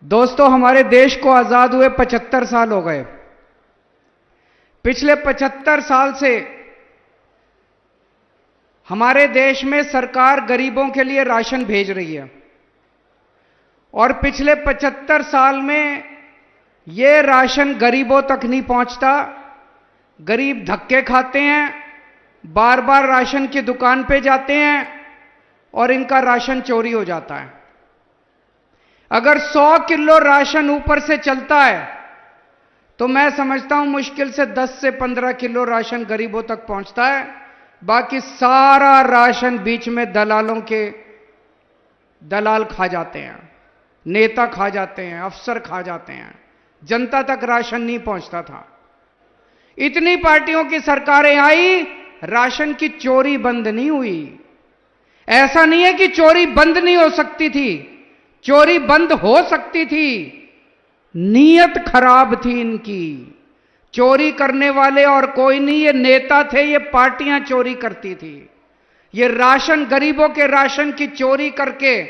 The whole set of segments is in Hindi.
दोस्तों, हमारे देश को आजाद हुए 75 साल हो गए। पिछले 75 साल से हमारे देश में सरकार गरीबों के लिए राशन भेज रही है और पिछले 75 साल में यह राशन गरीबों तक नहीं पहुंचता। गरीब धक्के खाते हैं, बार बार राशन की दुकान पे जाते हैं और इनका राशन चोरी हो जाता है। अगर 100 किलो राशन ऊपर से चलता है तो मैं समझता हूं मुश्किल से 10 से 15 किलो राशन गरीबों तक पहुंचता है। बाकी सारा राशन बीच में दलाल खा जाते हैं, नेता खा जाते हैं, अफसर खा जाते हैं। जनता तक राशन नहीं पहुंचता था। इतनी पार्टियों की सरकारें आई, राशन की चोरी बंद नहीं हुई। ऐसा नहीं है कि चोरी बंद नहीं हो सकती थी, चोरी बंद हो सकती थी। नीयत खराब थी इनकी। चोरी करने वाले और कोई नहीं, ये नेता थे, ये पार्टियां चोरी करती थी। ये राशन, गरीबों के राशन की चोरी करके,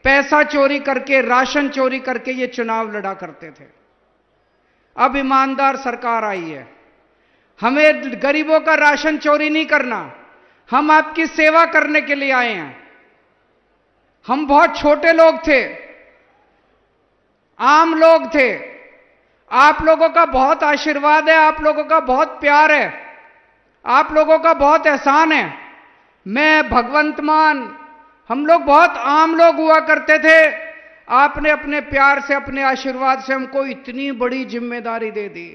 पैसा चोरी करके, राशन चोरी करके ये चुनाव लड़ा करते थे। अब ईमानदार सरकार आई है। हमें गरीबों का राशन चोरी नहीं करना, हम आपकी सेवा करने के लिए आए हैं। हम बहुत छोटे लोग थे, आम लोग थे। आप लोगों का बहुत आशीर्वाद है, आप लोगों का बहुत प्यार है, आप लोगों का बहुत एहसान है। मैं, भगवंत मान, हम लोग बहुत आम लोग हुआ करते थे। आपने अपने प्यार से, अपने आशीर्वाद से हमको इतनी बड़ी जिम्मेदारी दे दी।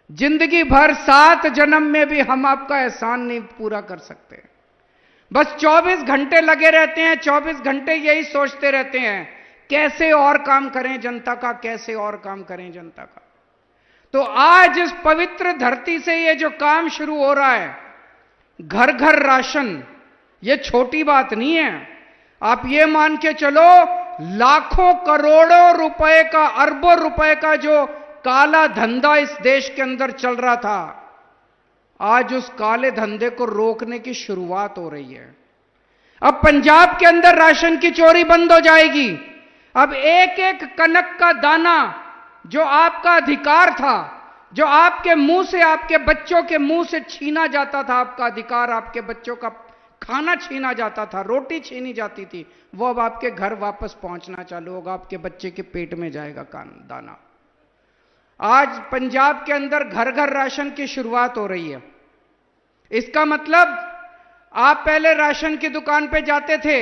जिंदगी भर 7 जन्म में भी हम आपका एहसान नहीं पूरा कर सकते। बस 24 घंटे लगे रहते हैं, 24 घंटे यही सोचते रहते हैं कैसे और काम करें जनता का, कैसे और काम करें जनता का। तो आज इस पवित्र धरती से ये जो काम शुरू हो रहा है, घर घर राशन, ये छोटी बात नहीं है। आप ये मान के चलो, लाखों करोड़ों रुपए का, अरबों रुपए का जो काला धंधा इस देश के अंदर चल रहा था, आज उस काले धंधे को रोकने की शुरुआत हो रही है। अब पंजाब के अंदर राशन की चोरी बंद हो जाएगी। अब एक एक कनक का दाना जो आपका अधिकार था, जो आपके मुंह से, आपके बच्चों के मुंह से छीना जाता था, आपका अधिकार, आपके बच्चों का खाना छीना जाता था, रोटी छीनी जाती थी, वो अब आपके घर वापस पहुंचना चालू होगा, आपके बच्चे के पेट में जाएगा दाना। आज पंजाब के अंदर घर घर राशन की शुरुआत हो रही है। इसका मतलब आप पहले राशन की दुकान पे जाते थे,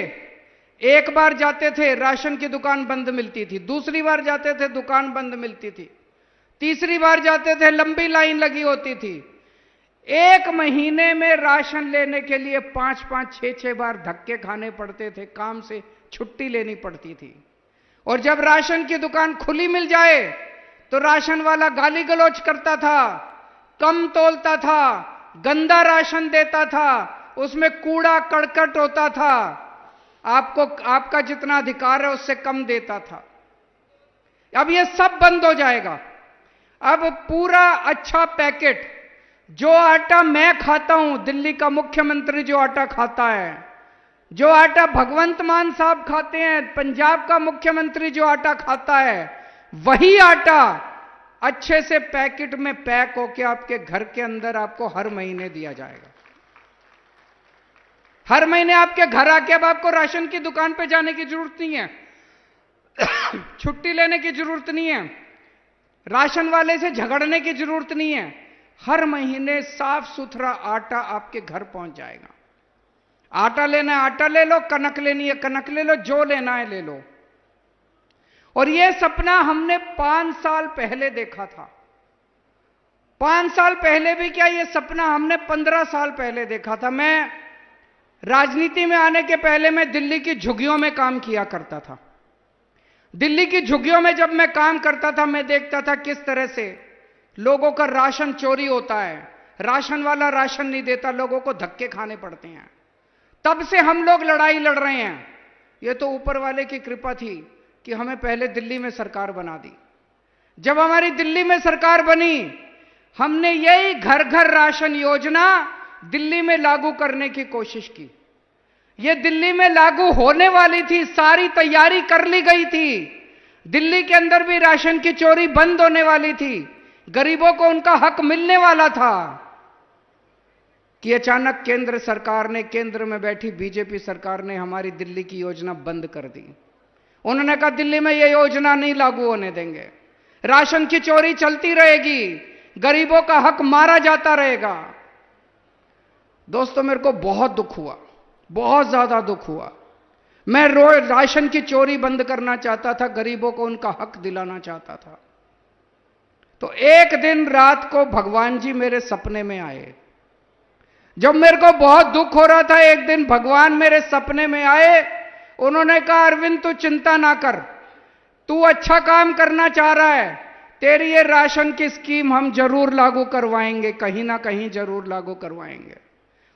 एक बार जाते थे राशन की दुकान बंद मिलती थी, दूसरी बार जाते थे दुकान बंद मिलती थी, तीसरी बार जाते थे लंबी लाइन लगी होती थी। एक महीने में राशन लेने के लिए 5-5, 6-6 बार धक्के खाने पड़ते थे, काम से छुट्टी लेनी पड़ती थी। और जब राशन की दुकान खुली मिल जाए तो राशन वाला गाली गलौज करता था, कम तोलता था, गंदा राशन देता था, उसमें कूड़ा कड़कट होता था, आपको, आपका जितना अधिकार है उससे कम देता था। अब ये सब बंद हो जाएगा। अब पूरा अच्छा पैकेट, जो आटा मैं खाता हूं, दिल्ली का मुख्यमंत्री जो आटा खाता है, जो आटा भगवंत मान साहब खाते हैं, पंजाब का मुख्यमंत्री जो आटा खाता है, वही आटा अच्छे से पैकेट में पैक होके आपके घर के अंदर आपको हर महीने दिया जाएगा। हर महीने आपके घर आके अब आपको राशन की दुकान पे जाने की जरूरत नहीं है, छुट्टी लेने की जरूरत नहीं है, राशन वाले से झगड़ने की जरूरत नहीं है। हर महीने साफ सुथरा आटा आपके घर पहुंच जाएगा। आटा लेना है आटा ले लो, कनक लेनी है कनक ले लो, जो लेना है ले लो। और यह सपना हमने 5 साल पहले देखा था। 5 साल पहले भी क्या, यह सपना हमने 15 साल पहले देखा था। मैं राजनीति में आने के पहले मैं दिल्ली की झुग्गियों में काम किया करता था। दिल्ली की झुग्गियों में जब मैं काम करता था, मैं देखता था किस तरह से लोगों का राशन चोरी होता है, राशन वाला राशन नहीं देता, लोगों को धक्के खाने पड़ते हैं। तब से हम लोग लड़ाई लड़ रहे हैं। यह तो ऊपर वाले की कृपा थी कि हमें पहले दिल्ली में सरकार बना दी। जब हमारी दिल्ली में सरकार बनी, हमने यही घर घर राशन योजना दिल्ली में लागू करने की कोशिश की। यह दिल्ली में लागू होने वाली थी, सारी तैयारी कर ली गई थी। दिल्ली के अंदर भी राशन की चोरी बंद होने वाली थी, गरीबों को उनका हक मिलने वाला था, कि अचानक केंद्र सरकार ने, केंद्र में बैठी बीजेपी सरकार ने हमारी दिल्ली की योजना बंद कर दी। उन्होंने कहा दिल्ली में यह योजना नहीं लागू होने देंगे, राशन की चोरी चलती रहेगी, गरीबों का हक मारा जाता रहेगा। दोस्तों, मेरे को बहुत दुख हुआ, बहुत ज्यादा दुख हुआ। मैं रोज राशन की चोरी बंद करना चाहता था, गरीबों को उनका हक दिलाना चाहता था। तो एक दिन रात को भगवान जी मेरे सपने में आए। जब मेरे को बहुत दुख हो रहा था, एक दिन भगवान मेरे सपने में आए। उन्होंने कहा अरविंद तू चिंता ना कर, तू अच्छा काम करना चाह रहा है, तेरी ये राशन की स्कीम हम जरूर लागू करवाएंगे, कहीं ना कहीं जरूर लागू करवाएंगे।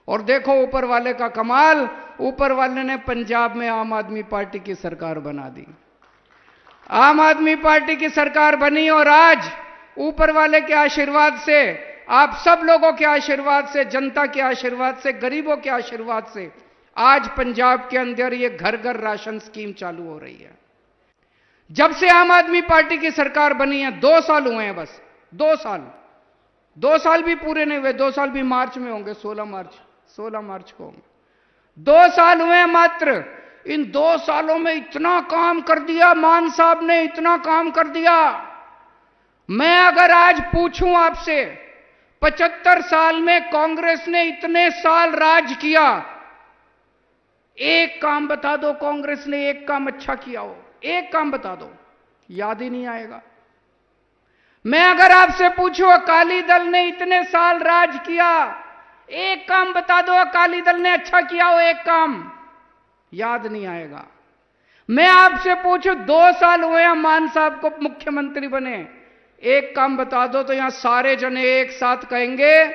और देखो ऊपर वाले का कमाल, ऊपर वाले ने पंजाब में आम आदमी पार्टी की सरकार बना दी। आम आदमी पार्टी की सरकार बनी और आज ऊपर वाले के आशीर्वाद से, आप सब लोगों के आशीर्वाद से, जनता के आशीर्वाद से, गरीबों के आशीर्वाद से आज पंजाब के अंदर ये घर घर राशन स्कीम चालू हो रही है। जब से आम आदमी पार्टी की सरकार बनी है 2 साल हुए हैं, बस 2 साल भी पूरे नहीं हुए, 2 साल भी मार्च में होंगे, 16 मार्च को होंगे। 2 साल हुए हैं मात्र। इन 2 सालों में इतना काम कर दिया, मान साहब ने इतना काम कर दिया। मैं अगर आज पूछूं आपसे, 75 साल में कांग्रेस ने इतने साल राज किया, एक काम बता दो कांग्रेस ने एक काम अच्छा किया हो, एक काम बता दो, याद ही नहीं आएगा। मैं अगर आपसे पूछूं अकाली दल ने इतने साल राज किया, एक काम बता दो अकाली दल ने अच्छा किया हो, एक काम, याद नहीं आएगा। मैं आपसे पूछूं 2 साल हुए हैं मान साहब को मुख्यमंत्री बने, एक काम बता दो, तो यहां सारे जने एक साथ कहेंगे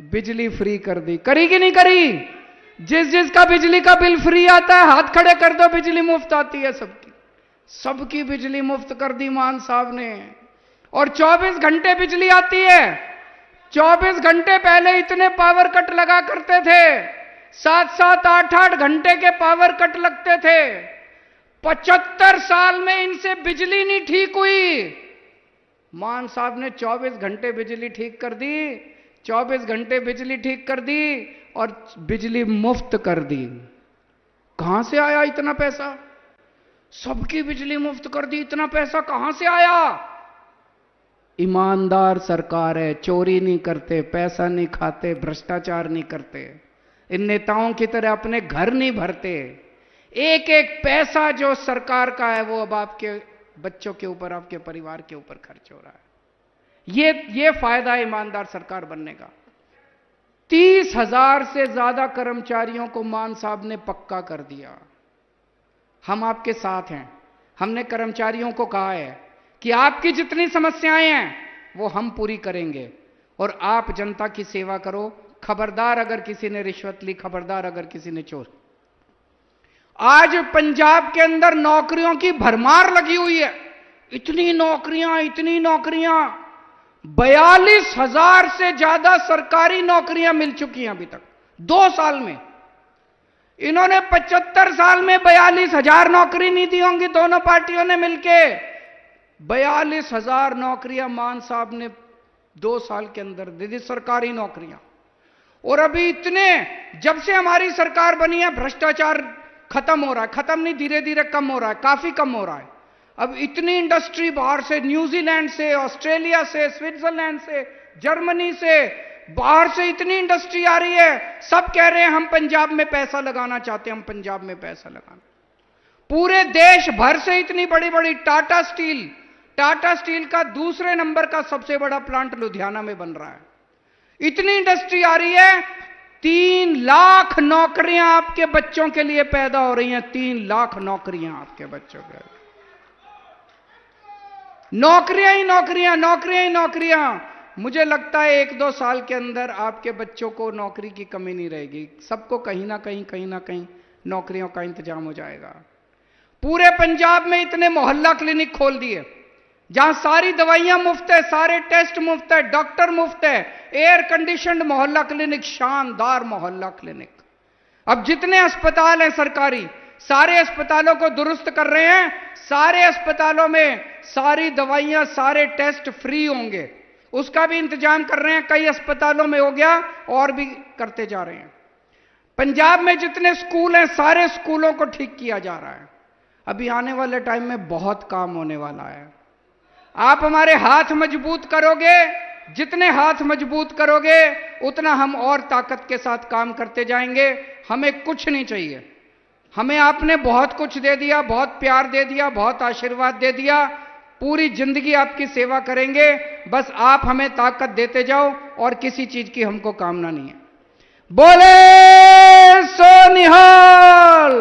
बिजली फ्री कर दी। करी कि नहीं करी? जिसका बिजली का बिल फ्री आता है हाथ खड़े कर दो, बिजली मुफ्त आती है सबकी, सबकी बिजली मुफ्त कर दी मान साहब ने। और 24 घंटे बिजली आती है। 24 घंटे पहले इतने पावर कट लगा करते थे, 7-7, 8-8 घंटे के पावर कट लगते थे। 75 साल में इनसे बिजली नहीं ठीक हुई। मान साहब ने 24 घंटे बिजली ठीक कर दी, 24 घंटे बिजली ठीक कर दी और बिजली मुफ्त कर दी। कहां से आया इतना पैसा? सबकी बिजली मुफ्त कर दी, इतना पैसा कहां से आया? ईमानदार सरकार है, चोरी नहीं करते, पैसा नहीं खाते, भ्रष्टाचार नहीं करते, इन नेताओं की तरह अपने घर नहीं भरते। एक एक पैसा जो सरकार का है वो अब आपके बच्चों के ऊपर, आपके परिवार के ऊपर खर्च हो रहा है। ये फायदा है ईमानदार सरकार बनने का। 30,000 से ज्यादा कर्मचारियों को मान साहब ने पक्का कर दिया। हम आपके साथ हैं। हमने कर्मचारियों को कहा है कि आपकी जितनी समस्याएं हैं वो हम पूरी करेंगे और आप जनता की सेवा करो। खबरदार अगर किसी ने रिश्वत ली, खबरदार अगर किसी ने चोर। आज पंजाब के अंदर नौकरियों की भरमार लगी हुई है। इतनी नौकरियां 42,000 से ज्यादा सरकारी नौकरियां मिल चुकी हैं अभी तक 2 साल में। इन्होंने 75 साल में 42,000 नौकरी नहीं दी होंगी दोनों पार्टियों ने मिलके। 42,000 नौकरियां मान साहब ने 2 साल के अंदर दे दी, सरकारी नौकरियां। और अभी इतने, जब से हमारी सरकार बनी है भ्रष्टाचार खत्म हो रहा है, खत्म नहीं, धीरे धीरे कम हो रहा है, काफी कम हो रहा है। अब इतनी इंडस्ट्री बाहर से, न्यूजीलैंड से, ऑस्ट्रेलिया से, स्विट्जरलैंड से, जर्मनी से, बाहर से इतनी इंडस्ट्री आ रही है। सब कह रहे हैं हम पंजाब में पैसा लगाना चाहते हैं, हम पंजाब में पैसा लगाना। पूरे देश भर से इतनी बड़ी बड़ी टाटा स्टील का दूसरे नंबर का सबसे बड़ा प्लांट लुधियाना में बन रहा है। इतनी इंडस्ट्री आ रही है। 3 लाख नौकरियां आपके बच्चों के लिए पैदा हो रही हैं। 3 लाख नौकरियां आपके बच्चों के, नौकरियां ही नौकरियां। मुझे लगता है 1-2 साल के अंदर आपके बच्चों को नौकरी की कमी नहीं रहेगी। सबको कहीं ना कहीं नौकरियों का इंतजाम हो जाएगा। पूरे पंजाब में इतने मोहल्ला क्लिनिक खोल दिए जहां सारी दवाइयां मुफ्त है, सारे टेस्ट मुफ्त है, डॉक्टर मुफ्त है, एयर कंडीशनड मोहल्ला क्लिनिक, शानदार मोहल्ला क्लिनिक। अब जितने अस्पताल हैं सरकारी, सारे अस्पतालों को दुरुस्त कर रहे हैं। सारे अस्पतालों में सारी दवाइयां, सारे टेस्ट फ्री होंगे, उसका भी इंतजाम कर रहे हैं। कई अस्पतालों में हो गया और भी करते जा रहे हैं। पंजाब में जितने स्कूल हैं, सारे स्कूलों को ठीक किया जा रहा है। अभी आने वाले टाइम में बहुत काम होने वाला है। आप हमारे हाथ मजबूत करोगे, जितने हाथ मजबूत करोगे उतना हम और ताकत के साथ काम करते जाएंगे। हमें कुछ नहीं चाहिए, हमें आपने बहुत कुछ दे दिया, बहुत प्यार दे दिया, बहुत आशीर्वाद दे दिया। पूरी जिंदगी आपकी सेवा करेंगे, बस आप हमें ताकत देते जाओ और किसी चीज की हमको कामना नहीं है। बोले सो निहाल।